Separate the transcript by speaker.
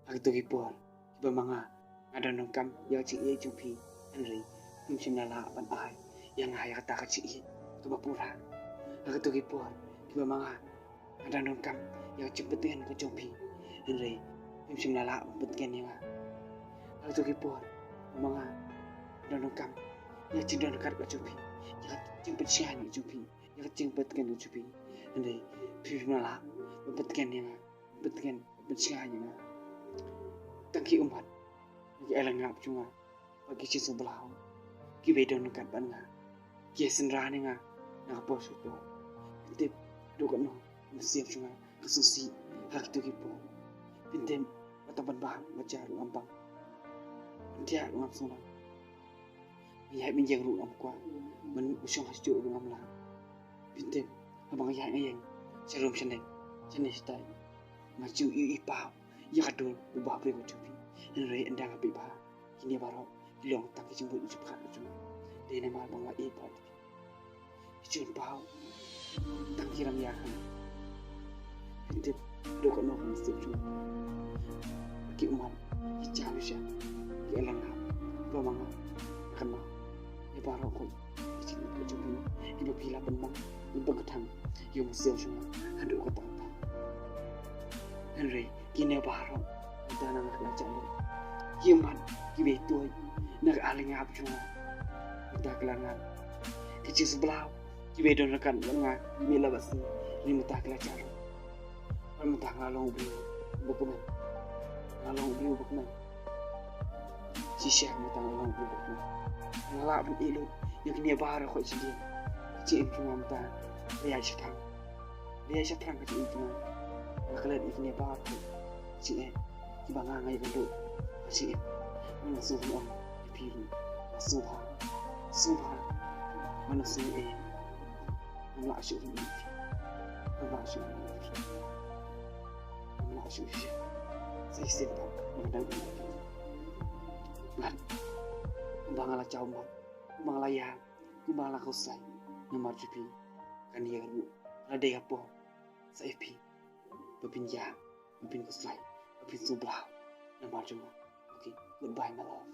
Speaker 1: Hagto gipor iba mga ngadon kam ya ci e jupi Henry himsim nala pan ai yang haya kata ka ci e kebapura hagto gipor iba mga ngadon kam ya cepeten ke jupi Henry himsim nala petken ya hagto gipor mga ngadon kam ya cindon kar ka jupi ya cempet sian jupi ya cempet kan jupi Henry himsim nala petken ya petken sian ya tangki umat ki elang ngap cunga bagi ci sebelah ki bedon kan ban nga ki senra ni nga na bos to tip do kan no siap cunga kesusi hak tu ki po pintem mata ban bah macar ngambang dia ngam sona ya min jeng ru am kwa men usung hasju ngam la pintem abang ya ngayeng serum sene stai maju i pa ya kadul ubah pre ko cupi Henry endang api ba kini baro long tak jembut ucup kan cuma dene mal bang i pa cun pau tang kiram ya kan ente do ko no kan sip cuma ki umat ki jalu sya ki elang ba manga kan ma ya baro ko cin ko cupi ibu pila benang ibu ketang yo musil cuma hadu ko tak Henry kini baro dana nak belajar kiman kibe tuai nak aling ap cuma kita kelangan kecil sebelah kibe don rekan lenga mila basi ni muta kelajar muta ngalong beli bukuman ngalong beli bukuman sisya muta ngalong beli bukuman ngalak ben ilu yang kini bahar ko sidi cik cuma muta lihat syatang kecil cuma naklet ikni bahar cik Banga ngai bendo si mana suhu piru suha mana suhu mana asyik ni mana asyik saya simpan mana lan bangala cawma bangala ya bangala kusai nomor jupi kan dia ru ada apa saya pi berpinjam berpin kusai Pintu belah. Nampak cuma. Okay. Goodbye, my love.